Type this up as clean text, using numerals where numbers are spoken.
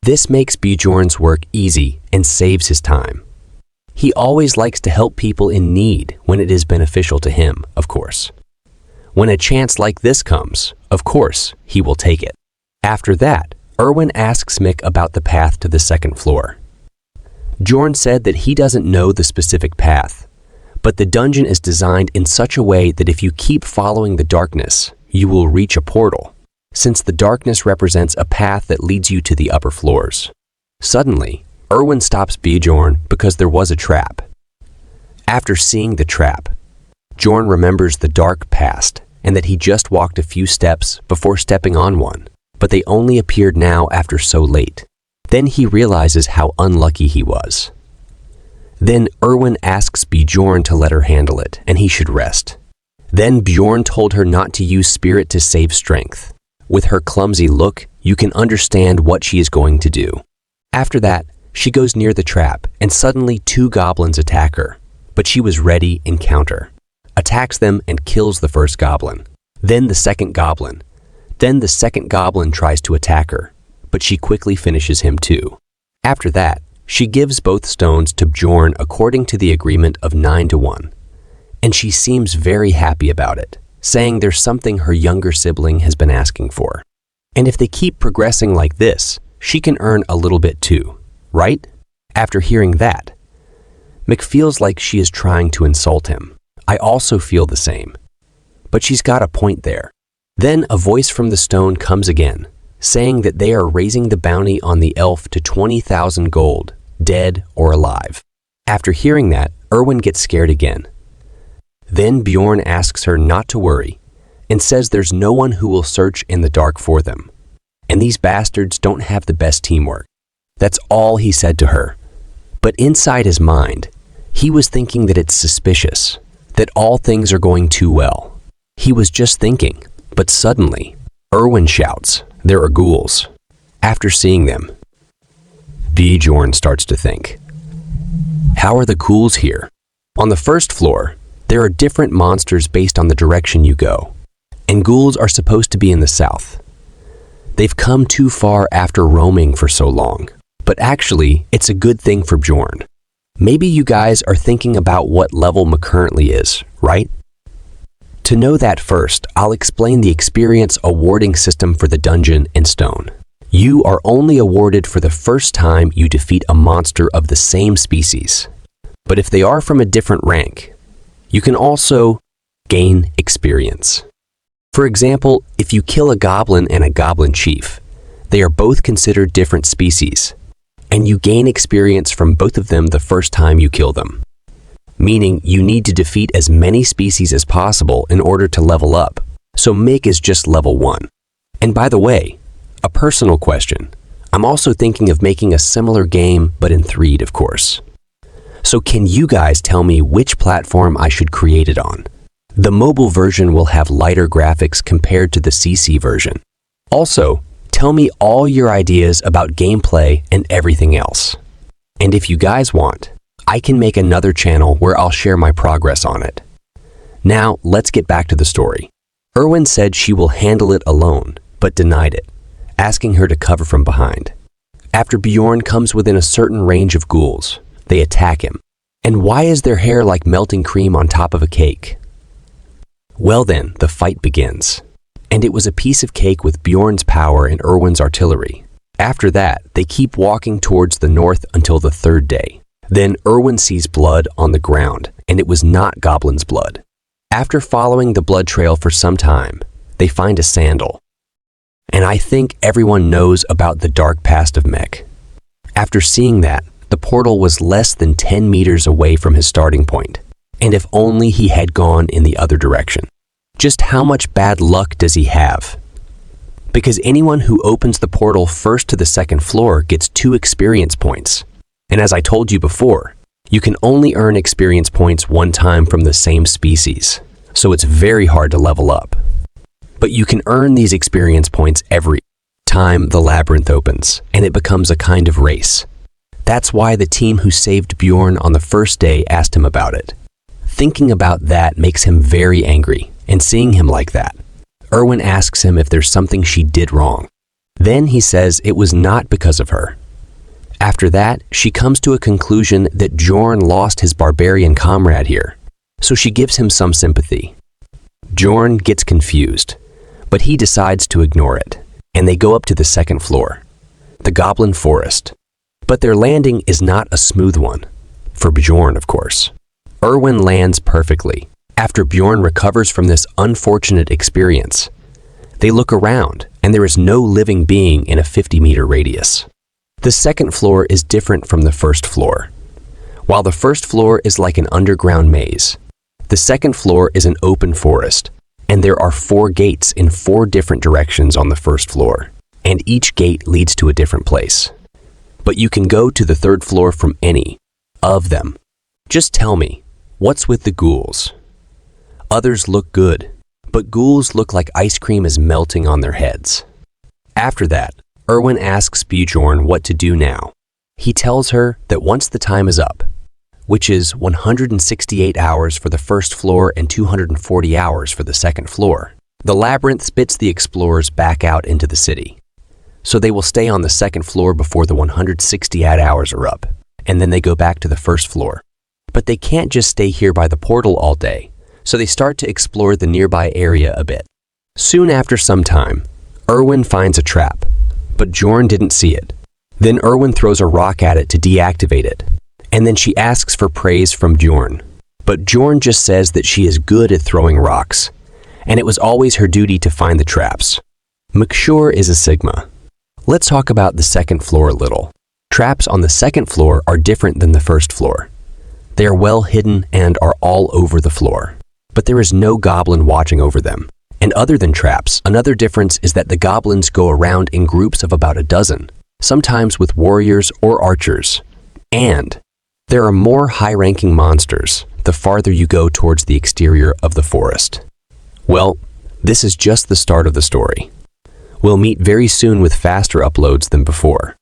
This makes Bjorn's work easy and saves his time. He always likes to help people in need when it is beneficial to him, of course. When a chance like this comes, of course, he will take it. After that, Erwin asks Mick about the path to the second floor. Bjorn said that he doesn't know the specific path, but the dungeon is designed in such a way that if you keep following the darkness, you will reach a portal, since the darkness represents a path that leads you to the upper floors. Suddenly, Erwin stops Bjorn because there was a trap. After seeing the trap, Bjorn remembers the dark past and that he just walked a few steps before stepping on one, but they only appeared now after so late. Then he realizes how unlucky he was. Then Erwin asks Bjorn to let her handle it, and he should rest. Then Bjorn told her not to use spirit to save strength. With her clumsy look, you can understand what she is going to do. After that, she goes near the trap, and suddenly 2 goblins attack her, but she was ready in counter. Attacks them and kills the first goblin. Then the second goblin. Then the second goblin tries to attack her, but she quickly finishes him too. After that, she gives both stones to Bjorn according to the agreement of 9-1, and she seems very happy about it, saying there's something her younger sibling has been asking for. And if they keep progressing like this, she can earn a little bit too, right? After hearing that, Mick feels like she is trying to insult him. I also feel the same. But she's got a point there. Then a voice from the stone comes again, saying that they are raising the bounty on the elf to 20,000 gold, dead or alive. After hearing that, Erwin gets scared again. Then Bjorn asks her not to worry and says there's no one who will search in the dark for them. And these bastards don't have the best teamwork. That's all he said to her. But inside his mind, he was thinking that it's suspicious, that all things are going too well. He was just thinking, but suddenly, Erwin shouts, "There are ghouls." After seeing them, Bjorn starts to think, how are the ghouls here? On the first floor, there are different monsters based on the direction you go, and ghouls are supposed to be in the south. They've come too far after roaming for so long, but actually, it's a good thing for Bjorn. Maybe you guys are thinking about what level Mick currently is, right? To know that first, I'll explain the experience awarding system for the dungeon in stone. You are only awarded for the first time you defeat a monster of the same species. But if they are from a different rank, you can also gain experience. For example, if you kill a goblin and a goblin chief, they are both considered different species, and you gain experience from both of them the first time you kill them. Meaning you need to defeat as many species as possible in order to level up, so Mick is just level 1. And by the way, a personal question, I'm also thinking of making a similar game but in 3D, of course. So can you guys tell me which platform I should create it on? The mobile version will have lighter graphics compared to the CC version. Also, tell me all your ideas about gameplay and everything else. And if you guys want, I can make another channel where I'll share my progress on it. Now, let's get back to the story. Erwin said she will handle it alone, but denied it, asking her to cover from behind. After Bjorn comes within a certain range of ghouls, they attack him. And why is their hair like melting cream on top of a cake? Well then, the fight begins. And it was a piece of cake with Bjorn's power and Erwin's artillery. After that, they keep walking towards the north until the 3rd day. Then Erwin sees blood on the ground, and it was not Goblin's blood. After following the blood trail for some time, they find a sandal. And I think everyone knows about the dark past of Mick. After seeing that, the portal was less than 10 meters away from his starting point, and if only he had gone in the other direction. Just how much bad luck does he have? Because anyone who opens the portal first to the 2nd floor gets 2 experience points. And as I told you before, you can only earn experience points 1 time from the same species, so it's very hard to level up. But you can earn these experience points every time the labyrinth opens, and it becomes a kind of race. That's why the team who saved Bjorn on the first day asked him about it. Thinking about that makes him very angry, and seeing him like that, Erwin asks him if there's something she did wrong. Then he says it was not because of her. After that, she comes to a conclusion that Bjorn lost his barbarian comrade here, so she gives him some sympathy. Bjorn gets confused, but he decides to ignore it, and they go up to the second floor, the goblin forest. But their landing is not a smooth one, for Bjorn, of course. Erwin lands perfectly. After Bjorn recovers from this unfortunate experience, they look around, and there is no living being in a 50-meter radius. The second floor is different from the first floor. While the first floor is like an underground maze, the second floor is an open forest, and there are 4 gates in 4 different directions on the first floor, and each gate leads to a different place. But you can go to the third floor from any of them. Just tell me, what's with the ghouls? Others look good, but ghouls look like ice cream is melting on their heads. After that, Erwin asks Bjorn what to do now. He tells her that once the time is up, which is 168 hours for the first floor and 240 hours for the second floor, the labyrinth spits the explorers back out into the city. So they will stay on the second floor before the 168 hours are up, and then they go back to the first floor. But they can't just stay here by the portal all day, so they start to explore the nearby area a bit. Soon after some time, Erwin finds a trap, but Bjorn didn't see it. Then Erwin throws a rock at it to deactivate it, and then she asks for praise from Bjorn. But Bjorn just says that she is good at throwing rocks, and it was always her duty to find the traps. McSure is a Sigma. Let's talk about the second floor a little. Traps on the second floor are different than the first floor. They are well hidden and are all over the floor, but there is no goblin watching over them. And other than traps, another difference is that the goblins go around in groups of about a dozen, sometimes with warriors or archers. And there are more high-ranking monsters the farther you go towards the exterior of the forest. Well, this is just the start of the story. We'll meet very soon with faster uploads than before.